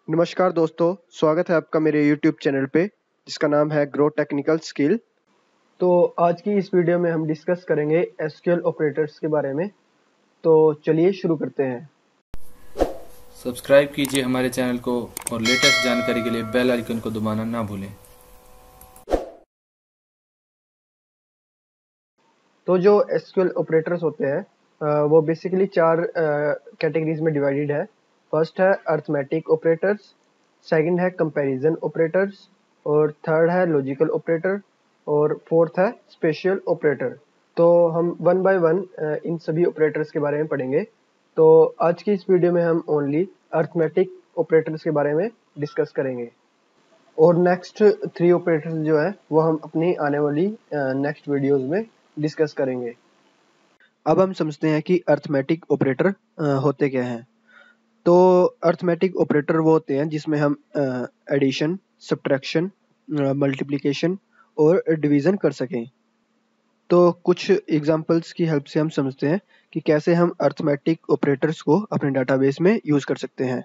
नमस्कार दोस्तों, स्वागत है आपका मेरे YouTube चैनल पे जिसका नाम है ग्रो टेक्निकल स्किल। तो आज की इस वीडियो में हम डिस्कस करेंगे एसक्यूएल ऑपरेटर्स के बारे में। तो चलिए शुरू करते हैं। सब्सक्राइब कीजिए हमारे चैनल को और लेटेस्ट जानकारी के लिए बेल आइकन को दबाना ना भूलें। तो जो एसक्यूएल ऑपरेटर्स होते हैं वो बेसिकली चार कैटेगरीज में डिवाइडेड है। फर्स्ट है अर्थमेटिक ऑपरेटर्स, सेकंड है कंपैरिजन ऑपरेटर्स, और थर्ड है लॉजिकल ऑपरेटर, और फोर्थ है स्पेशल ऑपरेटर। तो हम वन बाय वन इन सभी ऑपरेटर्स के बारे में पढ़ेंगे। तो आज की इस वीडियो में हम ओनली अर्थमेटिक ऑपरेटर्स के बारे में डिस्कस करेंगे और नेक्स्ट थ्री ऑपरेटर्स जो है वो हम अपनी आने वाली नेक्स्ट वीडियोस में डिस्कस करेंगे। अब हम समझते हैं कि अर्थमेटिक ऑपरेटर होते क्या हैं। तो अर्थमेटिक ऑपरेटर वो होते हैं जिसमें हम एडिशन, सब्ट्रैक्शन, मल्टीप्लिकेशन और डिवीज़न कर सकें। तो कुछ एग्जांपल्स की हेल्प से हम समझते हैं कि कैसे हम अर्थमेटिक ऑपरेटर्स को अपने डाटाबेस में यूज़ कर सकते हैं।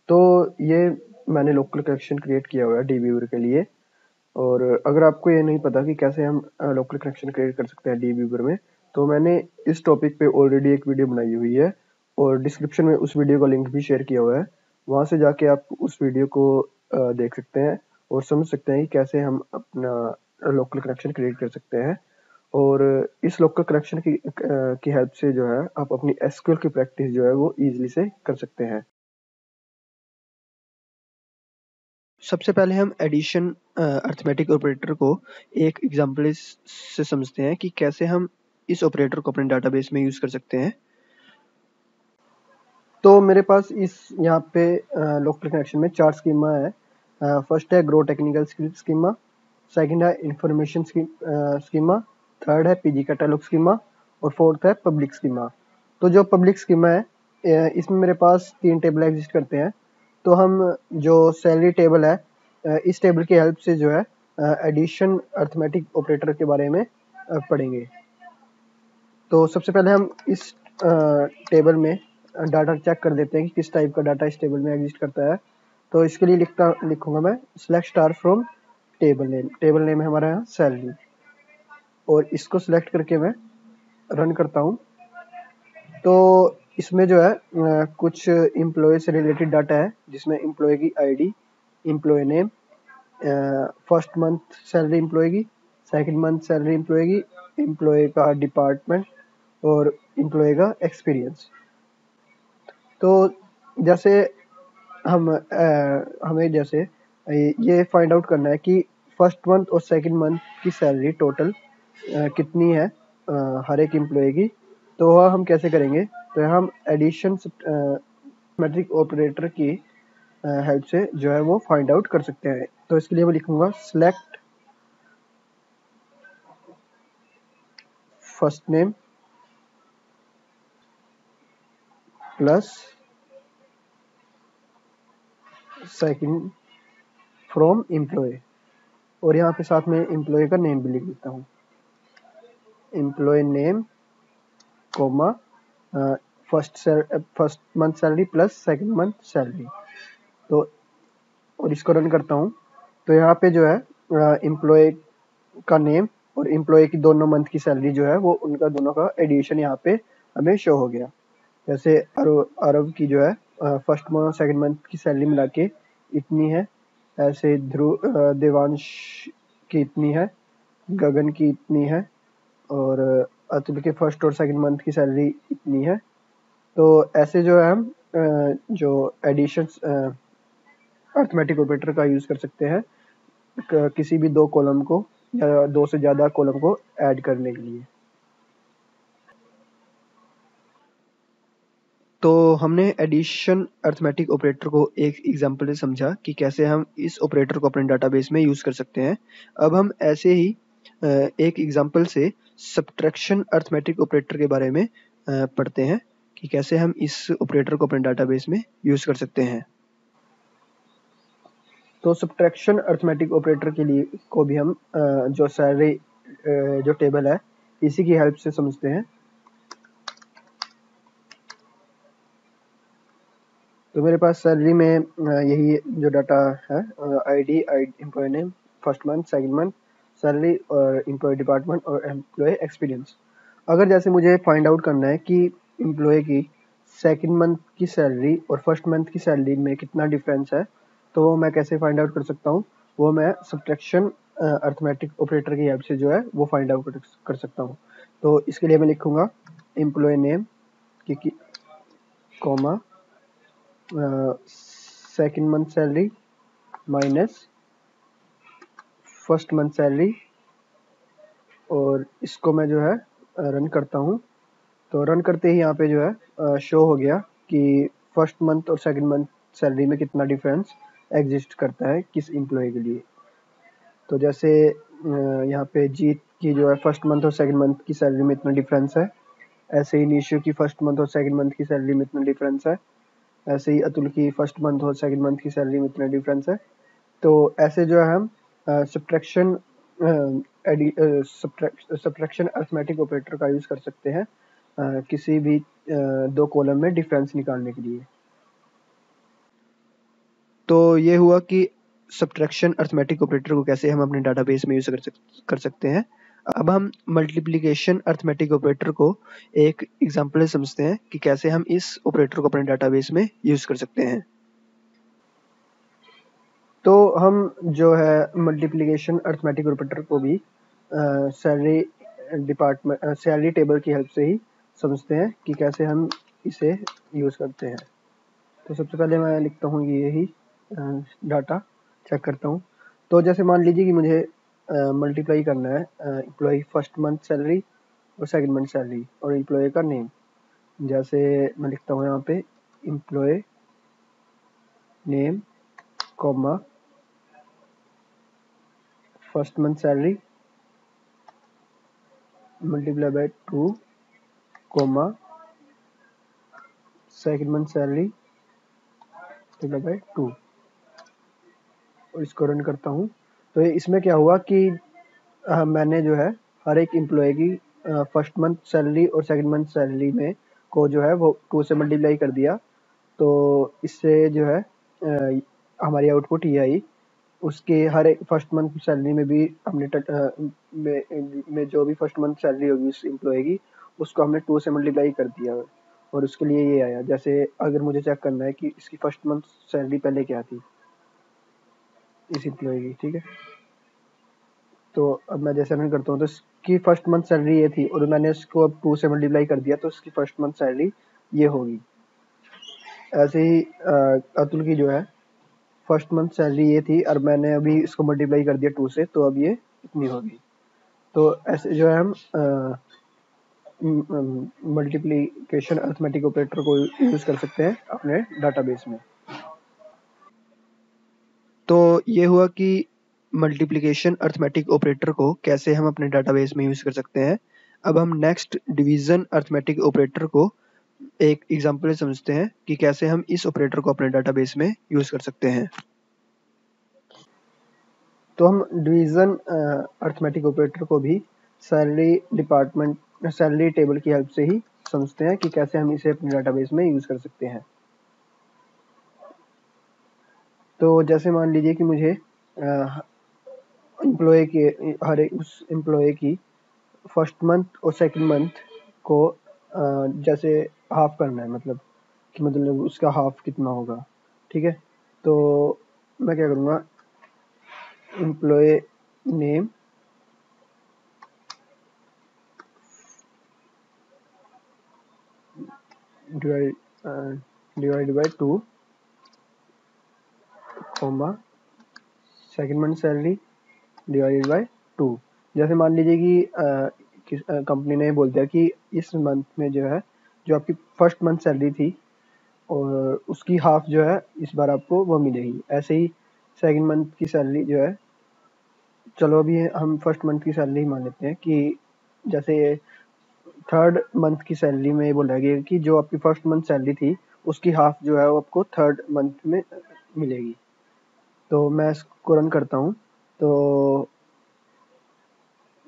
तो ये मैंने लोकल कनेक्शन क्रिएट किया हुआ है डीबीव्यूअर के लिए। और अगर आपको ये नहीं पता कि कैसे हम लोकल कनेक्शन क्रिएट कर सकते हैं डीबीव्यूअर में, तो मैंने इस टॉपिक पे ऑलरेडी एक वीडियो बनाई हुई है और डिस्क्रिप्शन में उस वीडियो का लिंक भी शेयर किया हुआ है। वहाँ से जाके आप उस वीडियो को देख सकते हैं और समझ सकते हैं कि कैसे हम अपना लोकल कनेक्शन क्रिएट कर सकते हैं। और इस लोकल कनेक्शन की हेल्प से जो है आप अपनी एसक्यूएल की प्रैक्टिस जो है वो ईजिली से कर सकते हैं। सबसे पहले हम एडिशन अर्थमेटिक ऑपरेटर को एक एग्जांपल से समझते हैं कि कैसे हम इस ऑपरेटर को अपने डाटाबेस में यूज़ कर सकते हैं। तो मेरे पास इस यहाँ पे लोकल कनेक्शन में चार स्कीमा है। फर्स्ट है ग्रो टेक्निकल स्कीमा, सेकंड है इंफॉर्मेशन स्कीमा, थर्ड है पीजी कैटलॉग स्कीमा और फोर्थ है पब्लिक स्कीमा। तो जो पब्लिक स्कीमा है इसमें मेरे पास तीन टेबल एग्जिस्ट करते हैं। तो हम जो सैलरी टेबल है इस टेबल की हेल्प से जो है एडिशन अर्थमेटिक ऑपरेटर के बारे में पढ़ेंगे। तो सबसे पहले हम इस टेबल में डाटा चेक कर देते हैं कि किस टाइप का डाटा इस टेबल में एग्जिस्ट करता है। तो इसके लिए लिखूंगा मैं select star from table name. Table name है हमारा यहाँ सैलरी, और इसको सिलेक्ट करके मैं रन करता हूँ। तो इसमें जो है कुछ एम्प्लॉय से रिलेटेड डाटा है जिसमें एम्प्लॉय की ID, employee name, first month salary employee की, सेकंड मंथ सैलरी एम्प्लॉय की, एम्प्लॉय का डिपार्टमेंट और एम्प्लॉय का एक्सपीरियंस। तो जैसे हमें जैसे ये फाइंड आउट करना है कि फर्स्ट मंथ और सेकंड मंथ की सैलरी टोटल कितनी है हर एक एम्प्लॉय की। तो वह हम कैसे करेंगे, तो हम एडिशन मैट्रिक ऑपरेटर की हेल्प से जो है वो फाइंड आउट कर सकते हैं। तो इसके लिए मैं लिखूंगा select first name plus second from employ, और यहाँ पे साथ में एम्प्लॉय का नेम भी लिख देता हूँ, employee name comma first month salary plus second month salary. तो और इसको रन करता हूँ। तो यहाँ पे जो है एम्प्लॉय का नेम और एम्प्लॉय की दोनों मंथ की सैलरी जो है वो उनका दोनों का एडिशन यहाँ पे हमें शो हो गया। जैसे अरब की जो है फर्स्ट मंथ सेकंड मंथ की सैलरी मिला के इतनी है, ऐसे ध्रुव देवांश की इतनी है, गगन की इतनी है, और अतुल के फर्स्ट और सेकंड मंथ की सैलरी इतनी है। तो ऐसे जो है हम जो एडिशन अर्थमेटिक ऑपरेटर का यूज़ कर सकते हैं किसी भी दो कॉलम को या दो से ज़्यादा कॉलम को ऐड करने के लिए। तो हमने एडिशन अर्थमेटिक ऑपरेटर को एक एग्जांपल से समझा कि कैसे हम इस ऑपरेटर को अपने डाटाबेस में यूज़ कर सकते हैं। अब हम ऐसे ही एक एग्जांपल से सब्ट्रैक्शन अर्थमेटिक ऑपरेटर के बारे में पढ़ते हैं कि कैसे हम इस ऑपरेटर को अपने डाटाबेस में यूज़ कर सकते हैं। तो सब्ट्रैक्शन अर्थमेटिक ऑपरेटर के लिए को भी हम जो सैलरी जो टेबल है इसी की हेल्प से समझते हैं। तो मेरे पास सैलरी में यही जो डाटा है, ID, employee name, first month, second month, salary और एम्प्लॉय डिपार्टमेंट और एम्प्लॉय एक्सपीरियंस। अगर जैसे मुझे फाइंड आउट करना है कि एम्प्लॉय की सेकंड मंथ की सैलरी और फर्स्ट मंथ की सैलरी में कितना डिफरेंस है, तो वो मैं कैसे फाइंड आउट कर सकता हूँ? वो मैं सब्ट्रैक्शन अर्थमेटिक ऑपरेटर की हेल्प से जो है वो फाइंड आउट कर सकता हूँ। तो इसके लिए मैं लिखूंगा एम्प्लॉय नेम की comma second month salary minus first month salary, और इसको मैं जो है रन करता हूँ। तो रन करते ही यहाँ पे जो है शो हो गया कि फर्स्ट मंथ और सेकंड मंथ सैलरी में कितना डिफरेंस एग्जिस्ट करता है किस एम्प्लॉय के लिए। तो जैसे यहाँ पे जीत की जो है फर्स्ट मंथ और सेकंड मंथ की सैलरी में इतना डिफरेंस है, ऐसे ही निशु की फर्स्ट मंथ और सेकंड मंथ की सैलरी में इतना डिफरेंस है, ऐसे ही अतुल की फर्स्ट मंथ और सेकंड मंथ की सैलरी में इतना डिफरेंस है। तो ऐसे जो है हम सब्ट्रैक्शन अर्थमेटिक ऑपरेटर का यूज़ कर सकते हैं किसी भी दो कॉलम में डिफरेंस निकालने के लिए। तो ये हुआ कि सब्ट्रैक्शन अर्थमेटिक ऑपरेटर को कैसे हम अपने डाटाबेस में यूज़ कर सकते हैं। अब हम मल्टीप्लिकेशन अर्थमेटिक ऑपरेटर को एक एग्जांपल से समझते हैं कि कैसे हम इस ऑपरेटर को अपने डाटाबेस में यूज़ कर सकते हैं। तो हम जो है मल्टीप्लिकेशन अर्थमेटिक ऑपरेटर को भी सैलरी टेबल की हेल्प से ही समझते हैं कि कैसे हम इसे यूज़ करते हैं। तो सबसे पहले मैं लिखता हूँ यही डाटा चेक करता हूँ। तो जैसे मान लीजिए कि मुझे मल्टीप्लाई करना है एम्प्लॉय फर्स्ट मंथ सैलरी और सेकंड मंथ सैलरी और एम्प्लॉय का नेम। जैसे मैं लिखता हूँ यहाँ पे employee name comma first month salary multiply by 2 comma second month salary multiply by 2 और इसको रन करता हूँ। तो इसमें क्या हुआ कि मैंने जो है हर एक एम्प्लॉय की फर्स्ट मंथ सैलरी और सेकंड मंथ सैलरी में को जो है वो 2 से मल्टीप्लाई कर दिया। तो इससे जो है हमारी आउटपुट ये आई। उसके हर एक फर्स्ट मंथ सैलरी में भी हमने में जो भी फर्स्ट मंथ सैलरी होगी उस एम्प्लॉय की, उसको हमने 2 से मल्टीप्लाई कर दिया और उसके लिए ये आया। जैसे अगर मुझे चेक करना है कि इसकी फर्स्ट मंथ सैलरी पहले क्या थी इस एम्प्लॉय की, ठीक है। तो अब मैं जैसे रन करता हूँ तो इसकी फर्स्ट मंथ सैलरी ये थी और मैंने इसको अब 2 से मल्टीप्लाई कर दिया तो इसकी फर्स्ट मंथ सैलरी ये होगी। ऐसे ही अतुल की जो है फर्स्ट मंथ सैलरी ये थी और मैंने अभी इसको मल्टीप्लाई कर दिया 2 से, तो अब ये इतनी होगी। तो ऐसे जो है हम मल्टीप्लिकेशन अर्थमेटिक ऑपरेटर को यूज़ कर सकते हैं अपने डाटाबेस में। तो ये हुआ कि मल्टीप्लिकेशन अर्थमेटिक ऑपरेटर को कैसे हम अपने डाटाबेस में यूज़ कर सकते हैं। अब हम नेक्स्ट डिवीज़न अर्थमेटिक ऑपरेटर को एक एग्जांपल से समझते हैं कि कैसे हम इस ऑपरेटर को अपने डाटाबेस में यूज़ कर सकते हैं। तो हम डिवीज़न अर्थमेटिक ऑपरेटर को भी सैलरी टेबल की हेल्प से ही समझते हैं कि कैसे हम इसे अपने डाटाबेस में यूज़ कर सकते हैं। तो जैसे मान लीजिए कि मुझे एम्प्लॉय के हर एक उस एम्प्लॉय की फर्स्ट मंथ और सेकंड मंथ को जैसे हाफ करना है, मतलब कि मतलब उसका हाफ कितना होगा, ठीक है। तो मैं क्या करूँगा, employee name divide by 2 comma second month salary divided by 2। जैसे मान लीजिए कि कंपनी ने बोल दिया कि इस मंथ में जो है जो आपकी फर्स्ट मंथ सैलरी थी और उसकी हाफ जो है इस बार आपको वो मिलेगी। ऐसे ही सेकंड मंथ की सैलरी जो है, चलो अभी हम फर्स्ट मंथ की सैलरी मान लेते हैं कि जैसे थर्ड मंथ की सैलरी में बोला गया कि जो आपकी फर्स्ट मंथ सैलरी थी उसकी हाफ जो है वो आपको थर्ड मंथ में मिलेगी। तो मैं इसको रन करता हूँ। तो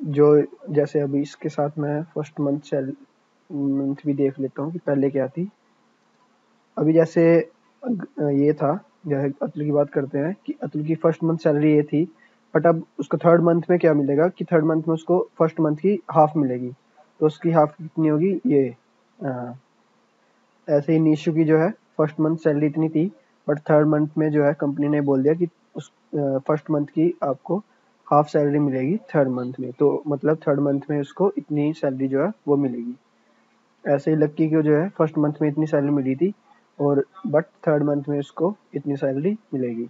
जो जैसे अभी इसके साथ मैं फर्स्ट मंथ भी देख लेता हूँ कि पहले क्या थी। अभी जैसे ये था, जैसे अतुल की बात करते हैं कि अतुल की फर्स्ट मंथ सैलरी ये थी, बट अब उसको थर्ड मंथ में क्या मिलेगा कि थर्ड मंथ में उसको फर्स्ट मंथ की हाफ मिलेगी। तो उसकी हाफ कितनी होगी, ये ऐसे ही निशु की जो है फर्स्ट मंथ सैलरी इतनी थी, बट थर्ड मंथ में जो है कंपनी ने बोल दिया कि उस फर्स्ट मंथ की आपको हाफ सैलरी मिलेगी थर्ड मंथ में, तो मतलब थर्ड मंथ में उसको इतनी सैलरी जो है वो मिलेगी। ऐसे ही लक्की को जो है फर्स्ट मंथ में इतनी सैलरी मिली थी, और बट थर्ड मंथ में उसको इतनी सैलरी मिलेगी।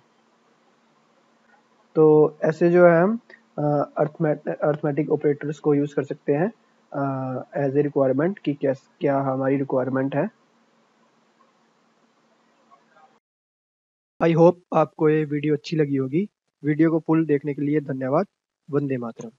तो ऐसे जो है हम अर्थमेटिक ऑपरेटर्स को यूज़ कर सकते हैं एज ए रिक्वायरमेंट कि क्या हमारी रिक्वायरमेंट है। आई होप आपको ये वीडियो अच्छी लगी होगी। वीडियो को फुल देखने के लिए धन्यवाद। वंदे मातरम।